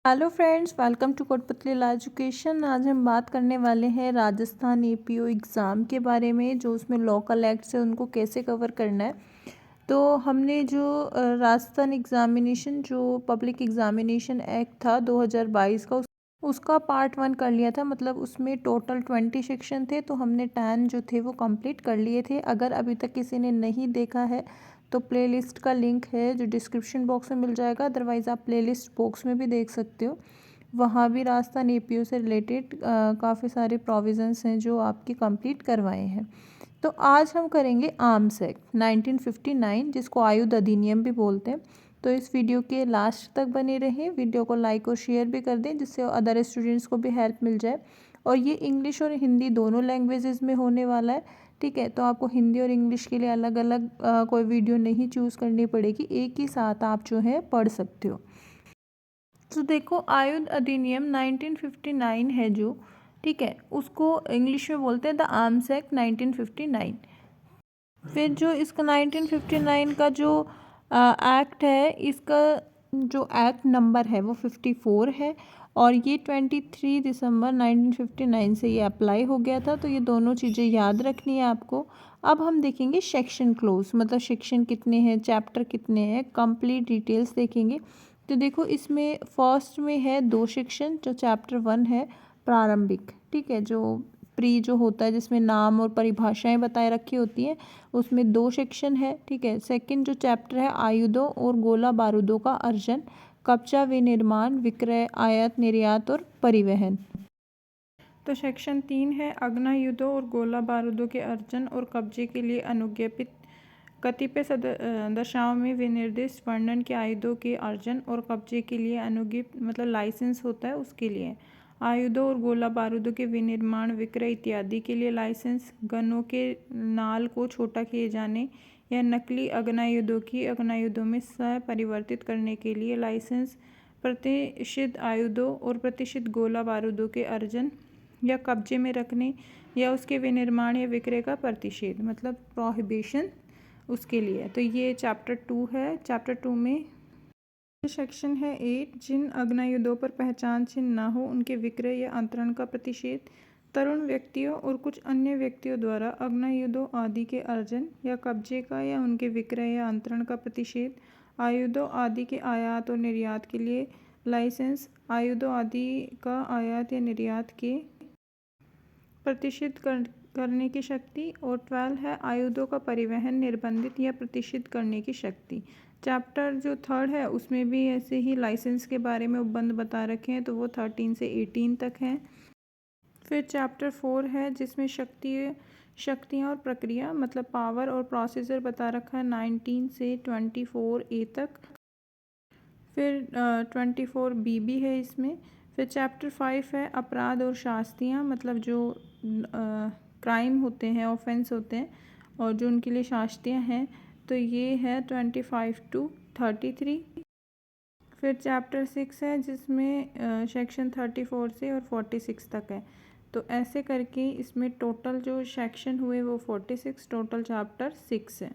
Hello friends, welcome to Kotputli law education. आज हम बात करने वाले हैं राजस्थान एपीओ एग्ज़ाम के बारे में। जो उसमें लोकल एक्ट्स है उनको कैसे कवर करना है। तो हमने जो राजस्थान एग्ज़ामिनेशन जो पब्लिक एग्ज़ामिनेशन एक्ट था 2022 का उसका पार्ट 1 कर लिया था। मतलब उसमें टोटल 20 सेक्शन थे, तो हमने 10 जो थे वो कंप्लीट कर लिए थे। अगर अभी तक किसी ने नहीं देखा है तो प्लेलिस्ट का लिंक है जो डिस्क्रिप्शन बॉक्स में मिल जाएगा। अदरवाइज़ आप प्लेलिस्ट बॉक्स में भी देख सकते हो। वहाँ भी राजस्थान एपीओ से रिलेटेड काफ़ी सारे प्रोविज़न्स हैं जो आपके कंप्लीट करवाए हैं। तो आज हम करेंगे आर्म्स एक्ट 1959, जिसको आयुध अधिनियम भी बोलते हैं। तो इस वीडियो के लास्ट तक बने रहें, वीडियो को लाइक और शेयर भी कर दें जिससे अदर स्टूडेंट्स को भी हेल्प मिल जाए। और ये इंग्लिश और हिंदी दोनों लैंग्वेजेस में होने वाला है, ठीक है। तो आपको हिंदी और इंग्लिश के लिए अलग अलग कोई वीडियो नहीं चूज़ करनी पड़ेगी, एक ही साथ आप जो है पढ़ सकते हो। तो देखो, आयुध अधिनियम 1959 है जो, ठीक है, उसको इंग्लिश में बोलते हैं द आर्म्स एक्ट 1959। फिर जो इसका 1959 का जो एक्ट है, इसका जो एक्ट नंबर है वो 54 है। और ये 23 दिसंबर 1959 से ये अप्लाई हो गया था। तो ये दोनों चीज़ें याद रखनी है आपको। अब हम देखेंगे सेक्शन क्लोज, मतलब सेक्शन कितने हैं, चैप्टर कितने हैं, कंप्लीट डिटेल्स देखेंगे। तो देखो, इसमें फर्स्ट में है 2 सेक्शन। जो चैप्टर 1 है प्रारंभिक, ठीक है, जो प्री जो होता है जिसमें नाम और परिभाषाएं बताए रखी होती हैं, उसमें 2 सेक्शन है, ठीक है। सेकंड जो चैप्टर है आयुधों और गोला बारूदों का अर्जन, कब्जा विनिर्माण, विक्रय, आयात निर्यात और परिवहन। तो सेक्शन 3 है आग्नेयायुधों और गोला बारूदों के अर्जन और कब्जे के लिए अनुज्ञापित कतिपय दशाओं में विनिर्दिष्ट वर्णन के आयुधों के अर्जन और कब्जे के लिए अनुज्ञित, मतलब लाइसेंस होता है उसके लिए। आयुधों और गोला बारूदों के विनिर्माण, विक्रय इत्यादि के लिए लाइसेंस। गनों के नाल को छोटा किए जाने या नकली आग्नेयायुधों की आग्नेयायुधों में सह परिवर्तित करने के लिए लाइसेंस। प्रतिष्ठित आयुधों और प्रतिष्ठित गोला बारूदों के अर्जन या कब्जे में रखने या उसके विनिर्माण या विक्रय का प्रतिषेध, मतलब प्रोहिबिशन, उसके लिए। तो ये चैप्टर 2 है। चैप्टर 2 में सेक्शन है 8, जिन आग्नेयायुधों पर पहचान चिन्ह न हो उनके विक्रय या अंतरण का प्रतिषेध। तरुण व्यक्तियों और कुछ अन्य व्यक्तियों द्वारा आग्नेयायुधों आदि के अर्जन या कब्जे का या उनके विक्रय या अंतरण का प्रतिषेध। आयुधों आदि के आयात और निर्यात के लिए लाइसेंस। आयुधों आदि का आयात या निर्यात के प्रतिषिध करने की शक्ति। और 12 है आयुधों का परिवहन, निर्बंधित या प्रतिषिध करने की शक्ति। चैप्टर जो 3 है उसमें भी ऐसे ही लाइसेंस के बारे में उपबंध बता रखे हैं, तो वो 13 से 18 तक हैं। फिर चैप्टर 4 है जिसमें शक्तियाँ और प्रक्रिया, मतलब पावर और प्रोसेसर बता रखा है 19 से 24A तक। फिर 24B भी है इसमें। फिर चैप्टर 5 है अपराध और शास्तियाँ, मतलब जो क्राइम होते हैं, ऑफेंस होते हैं और जो उनके लिए शास्तियाँ हैं। तो ये है 25 to 33। फिर चैप्टर 6 है जिसमें सेक्शन 34 से और 46 तक है। तो ऐसे करके इसमें टोटल जो सेक्शन हुए वो 46, टोटल चैप्टर 6 है।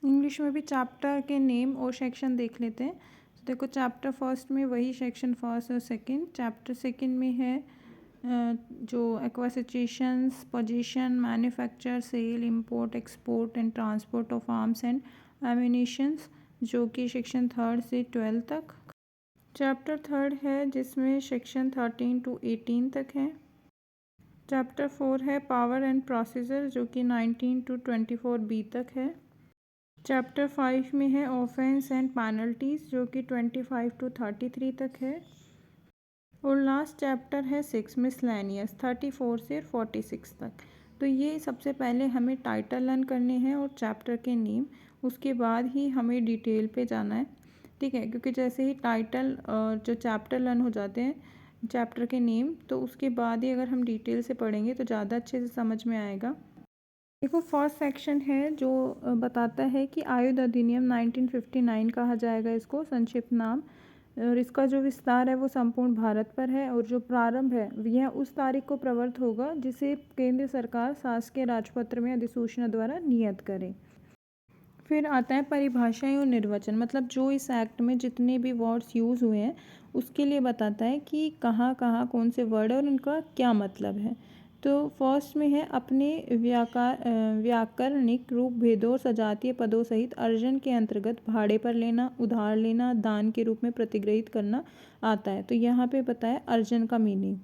इंग्लिश में भी चैप्टर के नेम और सेक्शन देख लेते हैं। तो देखो, चैप्टर फर्स्ट में वही सेक्शन फर्स्ट और सेकंड। चैप्टर सेकंड में है जो acquisitions, possession, manufacture, sale, import, export and transport of arms and ammunitions, जो कि सेक्शन 3 से 12 तक। चैप्टर 3 है जिसमें सेक्शन 13 to 18 तक है। चैप्टर 4 है पावर एंड प्रोसीजर, जो कि 19 to 24B तक है। चैप्टर 5 में है ऑफेंस एंड पेनल्टीज, जो कि 25 to 33 तक है। और लास्ट चैप्टर है 6 मिसलेनियस, 34 से 46 तक। तो ये सबसे पहले हमें टाइटल लर्न करने हैं और चैप्टर के नेम, उसके बाद ही हमें डिटेल पे जाना है, ठीक है। क्योंकि जैसे ही टाइटल और जो चैप्टर लर्न हो जाते हैं, चैप्टर के नेम, तो उसके बाद ही अगर हम डिटेल से पढ़ेंगे तो ज़्यादा अच्छे से समझ में आएगा। देखो, फर्स्ट सेक्शन है जो बताता है कि आयुध अधिनियम 1959 कहा जाएगा इसको, संक्षिप्त नाम। और इसका जो विस्तार है वो संपूर्ण भारत पर है। और जो प्रारंभ है यह उस तारीख को प्रवृत्त होगा जिसे केंद्र सरकार शासकीय राजपत्र में अधिसूचना द्वारा नियत करे। फिर आता है परिभाषाएं और निर्वचन, मतलब जो इस एक्ट में जितने भी वर्ड्स यूज़ हुए हैं उसके लिए बताता है कि कहाँ कहाँ कौन से वर्ड है और उनका क्या मतलब है। तो फर्स्ट में है अपने व्याकरणिक रूप भेदों और सजातीय पदों सहित अर्जन के अंतर्गत भाड़े पर लेना, उधार लेना, दान के रूप में प्रतिग्रहित करना आता है। तो यहाँ पे बताया अर्जन का मीनिंग।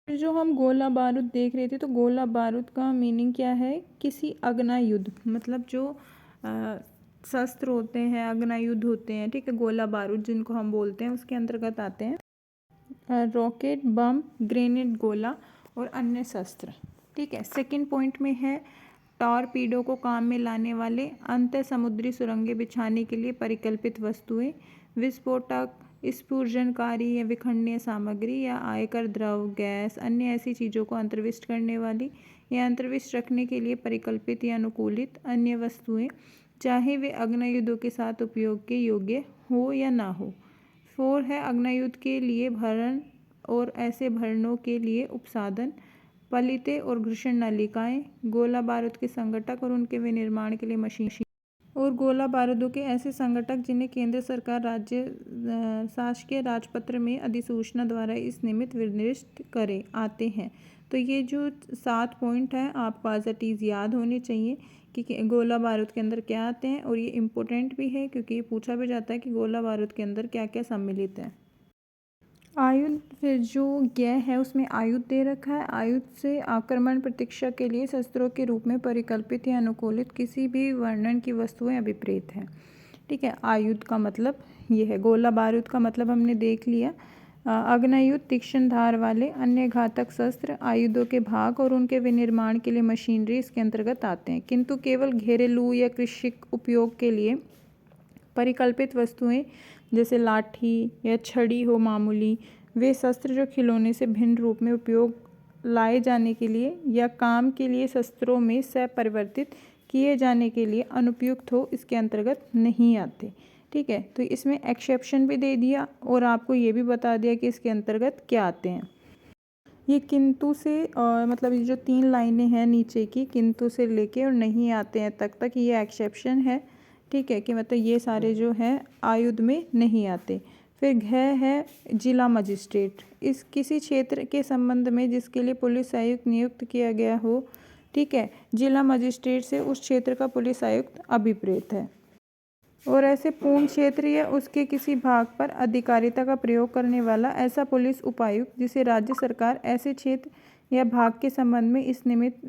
फिर जो हम गोला बारूद देख रहे थे, तो गोला बारूद का मीनिंग क्या है? किसी अग्नायुद्ध, मतलब जो शस्त्र होते हैं, अग्नायुद्ध होते हैं, ठीक है, गोला बारूद जिनको हम बोलते हैं उसके अंतर्गत आते हैं रॉकेट, बम, ग्रेनेड, गोला और अन्य शस्त्र। ठीक है। सेकंड पॉइंट में है टॉरपीडो को काम में लाने वाले अंतः समुद्री सुरंगें बिछाने के लिए परिकल्पित वस्तुएं, विस्फोटक, स्फुर्जनकारी या विखंडनीय सामग्री या आयकर द्रव, गैस, अन्य ऐसी चीज़ों को अंतर्विष्ट करने वाली या अंतर्विष्ट रखने के लिए परिकल्पित या अनुकूलित अन्य वस्तुएं, चाहे वे अग्नायुद्धों के साथ उपयोग के योग्य हो या ना हो। 4 है अग्नायुद्ध के लिए भरण और ऐसे भरणों के लिए उपसाधन, पलिते और घर्षण नलिकाएं, गोला बारूद के संगठक और उनके विनिर्माण के लिए मशीन और गोला बारूदों के ऐसे संगठक जिन्हें केंद्र सरकार राज्य शासकीय राजपत्र में अधिसूचना द्वारा इस निमित्त निर्दिष्ट करे आते हैं। तो ये जो 7 पॉइंट हैं आपको एज इट इज़ याद होने चाहिए कि गोला बारूद के अंदर क्या आते हैं, और ये इम्पोर्टेंट भी है क्योंकि ये पूछा भी जाता है कि गोला बारूद के अंदर क्या क्या सम्मिलित है। आयुध, फिर जो ज्ञ है उसमें आयुध दे रखा है। आयुध से आक्रमण प्रतीक्षा के लिए शस्त्रों के रूप में परिकल्पित या अनुकूलित किसी भी वर्णन की वस्तुएं अभिप्रेत हैं। ठीक है। आयुध का मतलब ये है। गोला बारूद का मतलब हमने देख लिया। अग्नायुद्ध तीक्ष्ण धार वाले अन्य घातक शस्त्र, आयुधों के भाग और उनके विनिर्माण के लिए मशीनरी इसके अंतर्गत आते हैं, किंतु केवल घरेलू या कृषिक उपयोग के लिए परिकल्पित वस्तुएं जैसे लाठी या छड़ी हो मामूली, वे शस्त्र जो खिलौने से भिन्न रूप में उपयोग लाए जाने के लिए या काम के लिए शस्त्रों में परिवर्तित किए जाने के लिए अनुपयुक्त हो, इसके अंतर्गत नहीं आते। ठीक है। तो इसमें एक्सेप्शन भी दे दिया और आपको ये भी बता दिया कि इसके अंतर्गत क्या आते हैं। ये किंतु से मतलब ये जो 3 लाइनें हैं नीचे की, किंतु से लेके और नहीं आते हैं तक ये एक्सेप्शन है। ठीक है, कि मतलब ये सारे जो हैं आयुध में नहीं आते। फिर घ है जिला मजिस्ट्रेट, इस किसी क्षेत्र के संबंध में जिसके लिए पुलिस आयुक्त नियुक्त किया गया हो। ठीक है। जिला मजिस्ट्रेट से उस क्षेत्र का पुलिस आयुक्त अभिप्रेत है। और ऐसे पूर्ण क्षेत्र या उसके किसी भाग पर अधिकारिता का प्रयोग करने वाला ऐसा पुलिस उपायुक्त जिसे राज्य सरकार ऐसे क्षेत्र या भाग के संबंध में इस निमित्त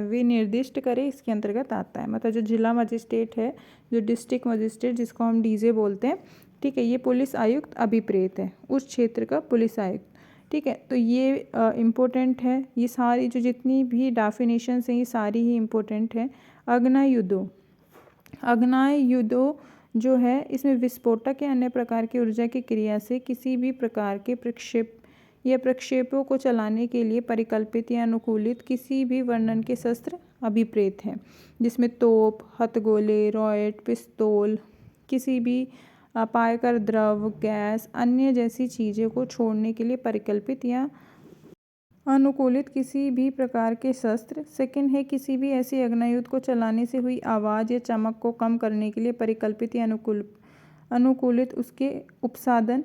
विनिर्दिष्ट करे, इसके अंतर्गत आता है। मतलब जो जिला मजिस्ट्रेट है, जो डिस्ट्रिक्ट मजिस्ट्रेट जिसको हम डीजे बोलते हैं, ठीक है, ये पुलिस आयुक्त अभिप्रेत है, उस क्षेत्र का पुलिस आयुक्त। ठीक है। तो ये इम्पोर्टेंट है। ये सारी जो जितनी भी डेफिनेशंस हैं ये सारी ही इम्पोर्टेंट है। अग्नायुद्धों जो है इसमें विस्फोटक या अन्य प्रकार की ऊर्जा की क्रिया से किसी भी प्रकार के प्रक्षेपों को चलाने के लिए परिकल्पित या अनुकूलित किसी भी वर्णन के शस्त्र अभिप्रेत हैं, जिसमें तोप, हथगोले, रॉकेट, पिस्तौल, किसी भी अपायकर द्रव, गैस, अन्य जैसी चीज़ों को छोड़ने के लिए परिकल्पित या अनुकूलित किसी भी प्रकार के शस्त्र। सेकंड है किसी भी ऐसे अग्नायुध को चलाने से हुई आवाज़ या चमक को कम करने के लिए परिकल्पित या अनुकूलित उसके उपसाधन।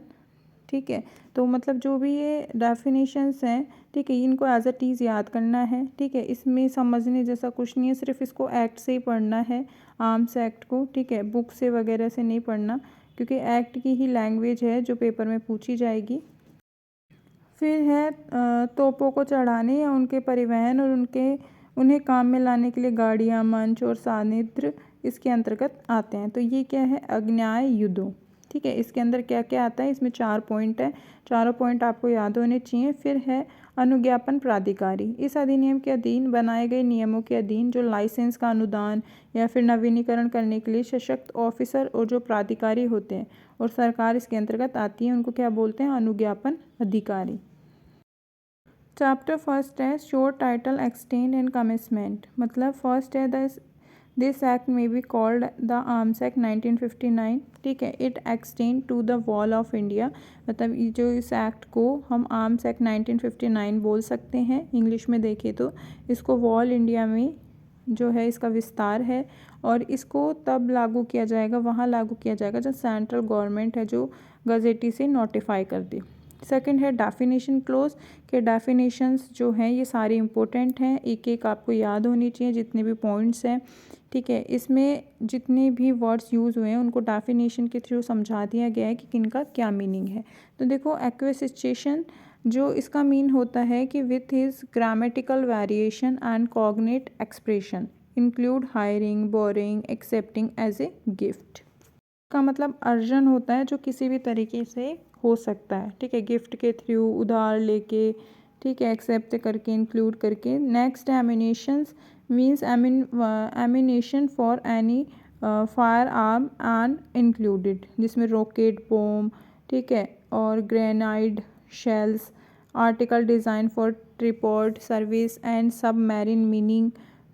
ठीक है। तो मतलब जो भी ये डेफिनेशंस हैं, ठीक है, इनको एज इट इज़ याद करना है। ठीक है। इसमें समझने जैसा कुछ नहीं है, सिर्फ इसको एक्ट से ही पढ़ना है, आर्म्स एक्ट को। ठीक है। बुक से वगैरह से नहीं पढ़ना, क्योंकि एक्ट की ही लैंग्वेज है जो पेपर में पूछी जाएगी। फिर है तोपों को चढ़ाने या उनके परिवहन और उन्हें काम में लाने के लिए गाड़ियाँ, मंच और सानिध्र इसके अंतर्गत आते हैं। तो ये क्या है? अग्नाय युद्धों। ठीक है। इसके अंदर क्या क्या आता है? इसमें 4 पॉइंट है, चारों पॉइंट आपको याद होने चाहिए। फिर है अनुज्ञापन प्राधिकारी, इस अधिनियम के अधीन बनाए गए नियमों के अधीन जो लाइसेंस का अनुदान या फिर नवीनीकरण करने के लिए सशक्त ऑफिसर और जो प्राधिकारी होते हैं और सरकार इसके अंतर्गत आती है, उनको क्या बोलते हैं? अनुज्ञापन अधिकारी। चैप्टर फर्स्ट है short title extend and commencement, मतलब फर्स्ट है this act may be called the arms act 1959। ठीक है। It extend to the whole of India, मतलब जो इस एक्ट को हम आर्म्स एक्ट 1959 बोल सकते हैं। इंग्लिश में देखें तो इसको वॉल इंडिया में जो है इसका विस्तार है और इसको तब लागू किया जाएगा, वहाँ लागू किया जाएगा जब सेंट्रल गवर्नमेंट है जो गजेटी से नोटिफाई कर दे। सेकंड है डेफिनेशन क्लोज के डेफिनेशंस जो हैं ये सारे इंपॉर्टेंट हैं, एक एक आपको याद होनी चाहिए जितने भी पॉइंट्स हैं, ठीक है। इसमें जितने भी वर्ड्स यूज़ हुए हैं उनको डेफिनेशन के थ्रू समझा दिया गया है कि किनका क्या मीनिंग है। तो देखो एक्विजिशन जो इसका मीन होता है कि with his grammatical variation and cognate expression include hiring, borrowing, accepting as a gift. का मतलब अर्जन होता है जो किसी भी तरीके से हो सकता है, ठीक है, गिफ्ट के थ्रू, उधार लेके, ठीक है, एक्सेप्ट करके, इंक्लूड करके। Next ammunitions means ammunition for any firearm and included, जिसमें रॉकेट, बॉम्ब, ठीक है, और grenade shells, article design for torpedo service and submarine mining.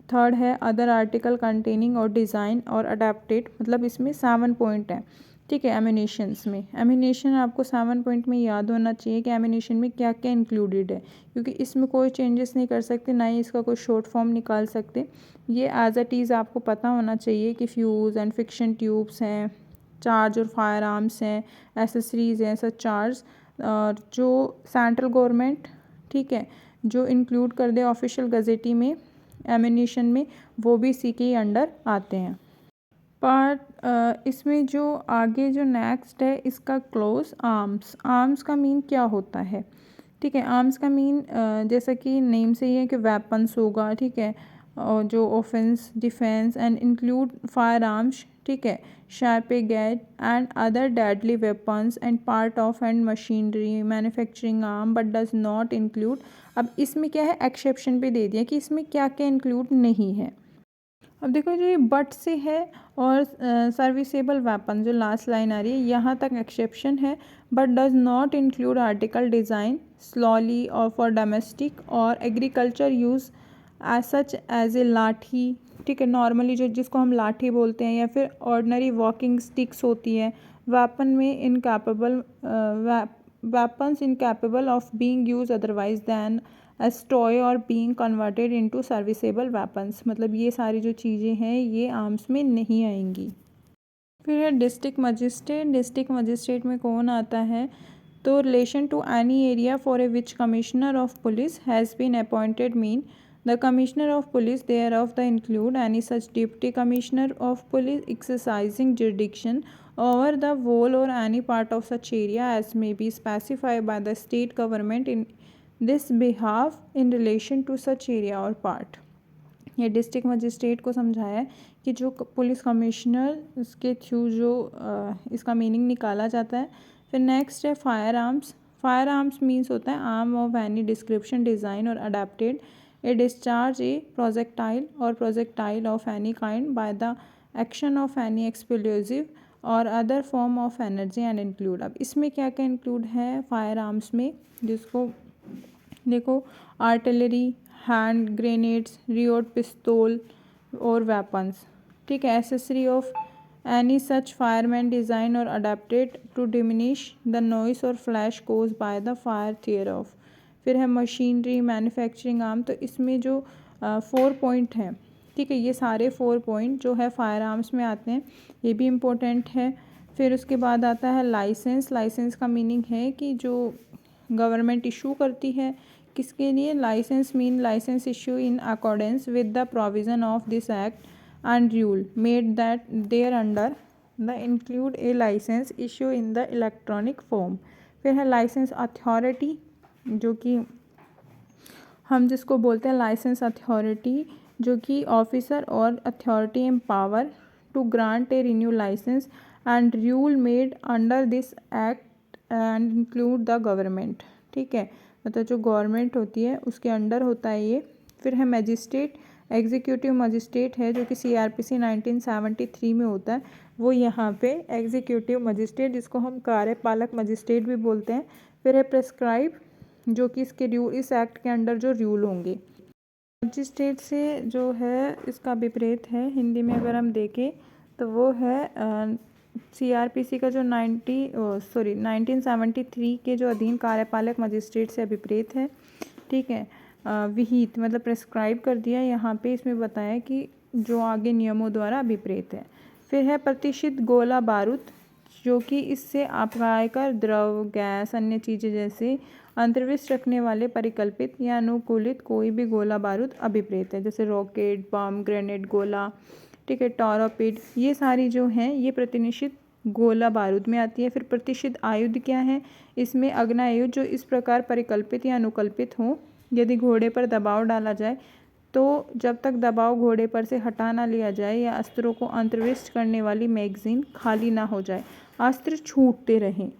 Third है other article containing or designed or adapted, मतलब इसमें 7 point है, ठीक है। एमिनेशंस में एमिनेशन आपको 7 पॉइंट में याद होना चाहिए कि एमिनेशन में क्या क्या इंक्लूडेड है, क्योंकि इसमें कोई चेंजेस नहीं कर सकते, ना ही इसका कोई शॉर्ट फॉर्म निकाल सकते। ये एज अ टीज़ आपको पता होना चाहिए कि फ्यूज़ एंड फिक्शन ट्यूब्स हैं, चार्ज और फायर आर्म्स हैं, एसेसरीज़ हैं, सच चार्ज, और जो सेंट्रल गवर्नमेंट, ठीक है, जो इंक्लूड कर दे ऑफिशियल गजेटी में एमिनेशन में, वो भी इसी के अंडर आते हैं। पार्ट इसमें जो आगे जो नेक्स्ट है इसका क्लोज आर्म्स। आर्म्स का मीन क्या होता है, ठीक है। आर्म्स का मीन जैसा कि नेम से ही है कि वेपन्स होगा, ठीक है, और जो offence, defence and include fire arms, ठीक है, शार्प गैज and other deadly weapons and part of and machinery manufacturing arm but does not include. अब इसमें क्या है, एक्सेप्शन पे दे दिया कि इसमें क्या क्या इंक्लूड नहीं है। अब देखो जो ये बट से है और सर्विसेबल वेपन जो लास्ट लाइन आ रही है यहाँ तक एक्सेप्शन है, but does not include article design solely और फॉर डोमेस्टिक और agriculture use as such as a lathi, ठीक है, नॉर्मली जो जिसको हम लाठी बोलते हैं, या फिर ऑर्डनरी वॉकिंग स्टिक्स होती है। वेपन में incapable weapons incapable of being use otherwise than as toy or being converted into serviceable weapons, मतलब ये सारी जो चीज़ें हैं ये आर्म्स में नहीं आएंगी। फिर है डिस्ट्रिक्ट मजिस्ट्रेट। डिस्ट्रिक्ट मजिस्ट्रेट में कौन आता है, तो relation to any area for a which commissioner of police has been appointed mean the commissioner of police there of the include any such deputy commissioner of police exercising jurisdiction over the whole or any part of such area as may be specified by the state government in this behalf in relation to such area or part। ये district magistrate को समझाया है कि जो police commissioner उसके through जो इसका meaning निकाला जाता है। फिर नेक्स्ट है firearms. Firearms means होता है arm of any description, design or adapted a discharge a projectile or projectile of any kind by the action of any explosive or other form of energy and include. अब इसमें क्या क्या include है fire arms में, जिसको देखो artillery, hand grenades, Riot पिस्तौल और वेपन्स, ठीक है, accessory of any such firearm design or adapted to diminish the noise or flash cause by the fire thereof. फिर है मशीनरी, मैन्युफैक्चरिंग आर्म। तो इसमें जो 4 पॉइंट हैं, ठीक है, ये सारे 4 पॉइंट जो है फायर आर्म्स में आते हैं, ये भी इम्पोर्टेंट है। फिर उसके बाद आता है लाइसेंस। लाइसेंस का मीनिंग है कि जो गवर्नमेंट इशू करती है किसके लिए, licence mean licence issue in accordance with the provision of this act and rule made that there under the include a licence issue in the electronic form. फिर है लाइसेंस अथॉरिटी, जो कि हम जिसको बोलते हैं लाइसेंस अथॉरिटी, जो कि officer or authority empower to grant a renew licence and rule made under this act and include the government, ठीक है, मतलब जो गवर्नमेंट होती है उसके अंडर होता है ये। फिर है मजिस्ट्रेट। एग्जीक्यूटिव मजिस्ट्रेट है जो कि CRPC 1973 में होता है, वो यहाँ पे एग्जीक्यूटिव मजिस्ट्रेट, जिसको हम कार्यपालक मजिस्ट्रेट भी बोलते हैं। फिर है प्रेस्क्राइब, जो कि इसके रूल, इस एक्ट के अंडर जो रूल होंगे। मजिस्ट्रेट से जो है इसका विपरीत है हिंदी में अगर हम देखें तो वो है CRPC का जो 1973 के जो अधीन कार्यपालक मजिस्ट्रेट से विपरीत है, ठीक है। विहित मतलब प्रेस्क्राइब कर दिया। यहाँ पे इसमें बताया कि जो आगे नियमों द्वारा अभिप्रेत है। फिर है प्रतिष्ठित गोला बारूद, जो कि इससे अपायकर द्रव, गैस, अन्य चीज़ें जैसे अंतर्विष्ट रखने वाले परिकल्पित या अनुकूलित कोई भी गोला बारूद अभिप्रेत है, जैसे रॉकेट, बम, ग्रेनेड, गोला, ठीक है, टॉरपेड, ये सारी जो हैं ये प्रतिनिषिद्ध गोला बारूद में आती है। फिर प्रतिष्ठित आयुध क्या है? इसमें अग्नायुध जो इस प्रकार परिकल्पित या अनुकल्पित हो, यदि घोड़े पर दबाव डाला जाए तो जब तक दबाव घोड़े पर से हटा ना लिया जाए या अस्त्रों को अंतर्विष्ट करने वाली मैगजीन खाली ना हो जाए, अस्त्र छूटते रहें,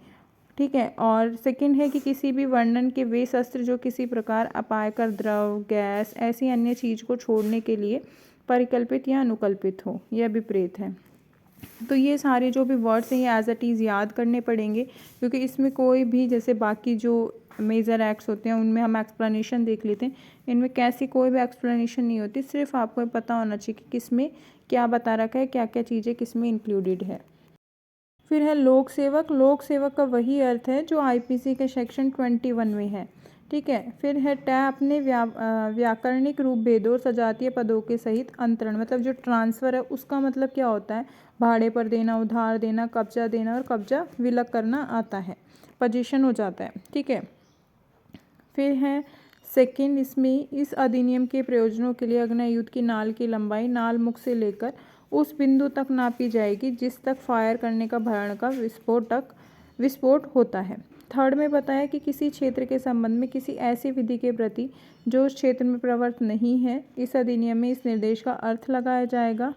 ठीक है। और सेकंड है कि किसी भी वर्णन के वे शस्त्र जो किसी प्रकार अपायकर द्रव, गैस, ऐसी अन्य चीज़ को छोड़ने के लिए परिकल्पित या अनुकल्पित हो, यह विपरीत है। तो ये सारे जो भी वर्ड्स हैं ये एज इट इज़ याद करने पड़ेंगे, क्योंकि इसमें कोई भी जैसे बाकी जो मेजर एक्ट्स होते हैं उनमें हम एक्सप्लेनेशन देख लेते हैं, इनमें कैसी कोई भी एक्सप्लेनेशन नहीं होती, सिर्फ आपको पता होना चाहिए कि किस में क्या बता रखा है, क्या क्या चीज़ें किस में इंक्लूडेड है। फिर है लोक सेवक। लोक सेवक का वही अर्थ है जो आईपीसी के सेक्शन 21 में है, ठीक है। फिर है टै अपने व्याकरणिक रूप भेदों और सजातीय पदों के सहित अंतरण, मतलब जो ट्रांसफ़र है उसका मतलब क्या होता है? भाड़े पर देना, उधार देना, कब्जा देना और कब्जा विलग करना आता है, पोजीशन हो जाता है, ठीक है। फिर है सेकंड, इसमें इस अधिनियम के प्रयोजनों के लिए अग्नायुध की नाल की लंबाई नाल मुख से लेकर उस बिंदु तक नापी जाएगी जिस तक फायर करने का भरण का विस्फोट होता है। थर्ड में बताया कि किसी क्षेत्र के संबंध में किसी ऐसी विधि के प्रति जो उस क्षेत्र में प्रवर्त नहीं है, इस अधिनियम में इस निर्देश का अर्थ लगाया जाएगा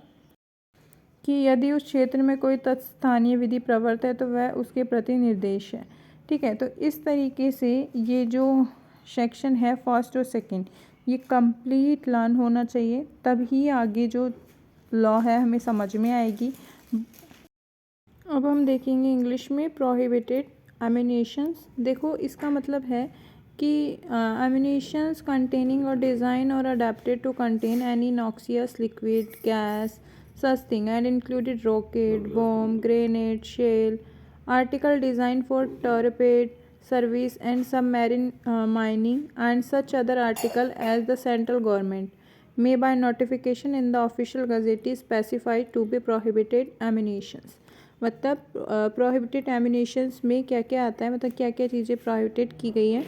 कि यदि उस क्षेत्र में कोई तत्स्थानीय विधि प्रवर्त है तो वह उसके प्रति निर्देश है, ठीक है। तो इस तरीके से ये जो सेक्शन है फर्स्ट और सेकंड ये कंप्लीट लर्न होना चाहिए, तभी आगे जो लॉ है हमें समझ में आएगी। अब हम देखेंगे इंग्लिश में प्रोहिबिटेड एमिनेशंस। देखो इसका मतलब है कि emanations containing or designed or adapted to contain any noxious liquid, gas, such thing and included rocket, bomb, grenade, shell, article designed for torpedo service and submarine mining, and such other article as the central government may by notification in the official gazette specify to be prohibited emanations। मतलब prohibited emanations में क्या क्या आता है, मतलब क्या क्या चीज़ें प्रोहिबिटेड की गई हैं।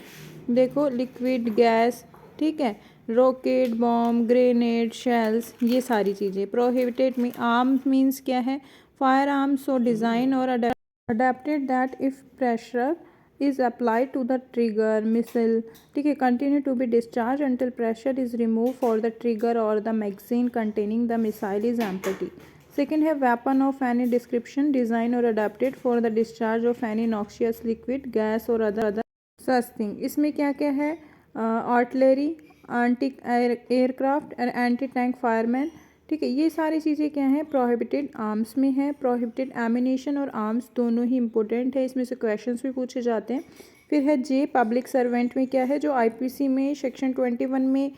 देखो लिक्विड, गैस, ठीक है, रॉकेट, बॉम्ब, ग्रेनेड, शेल्स, ये सारी चीज़ें प्रोहिबिटेड में। आर्म्स मीन्स क्या है? Firearms or designed or adapted that if pressure is applied to the trigger missile, ठीक है, continue to be discharge until pressure is remove for the trigger or the magazine containing the missile is empty. Second है weapon of any description design or adapted for the discharge of any noxious liquid, gas or other such thing. इसमें क्या क्या है? Artillery, anti aircraft or anti tank fireman, ठीक है, ये सारी चीज़ें क्या हैं? प्रोहिबिटेड आर्म्स में है। प्रोहिबिटेड एमिनेशन और आर्म्स दोनों ही इंपॉर्टेंट है, इसमें से क्वेश्चंस भी पूछे जाते हैं। फिर है जे पब्लिक सर्वेंट में क्या है? जो आईपीसी में सेक्शन 21 में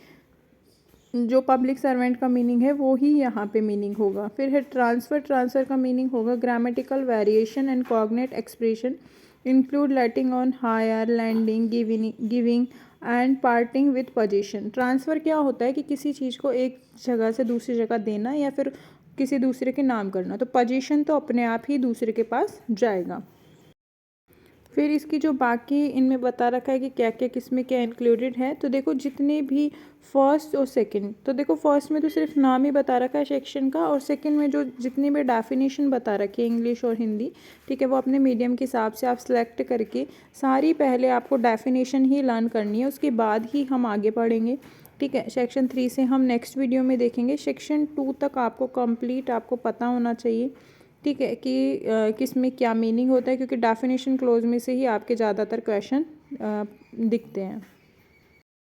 जो पब्लिक सर्वेंट का मीनिंग है वो ही यहाँ पे मीनिंग होगा। फिर है ट्रांसफ़र का मीनिंग होगा grammatical variation and cognate expression include letting on, hire, lending, giving and parting with possession. Transfer क्या होता है कि किसी चीज़ को एक जगह से दूसरी जगह देना या फिर किसी दूसरे के नाम करना, तो पोजीशन तो अपने आप ही दूसरे के पास जाएगा। फिर इसकी जो बाकी इनमें बता रखा है कि क्या क्या किस में क्या इंक्लूडेड है, तो देखो जितने भी फर्स्ट और सेकंड, तो देखो फर्स्ट में तो सिर्फ नाम ही बता रखा है सेक्शन का, और सेकंड में जो जितनी भी डेफिनेशन बता रखी है इंग्लिश और हिंदी, ठीक है, वो अपने मीडियम के हिसाब से आप सेलेक्ट करके सारी पहले आपको डेफिनेशन ही लर्न करनी है, उसके बाद ही हम आगे पढ़ेंगे, ठीक है। सेक्शन 3 से हम नेक्स्ट वीडियो में देखेंगे। सेक्शन 2 तक आपको कंप्लीट आपको पता होना चाहिए, ठीक है, कि किस में क्या मीनिंग होता है, क्योंकि डेफिनेशन क्लोज में से ही आपके ज़्यादातर क्वेश्चन दिखते हैं।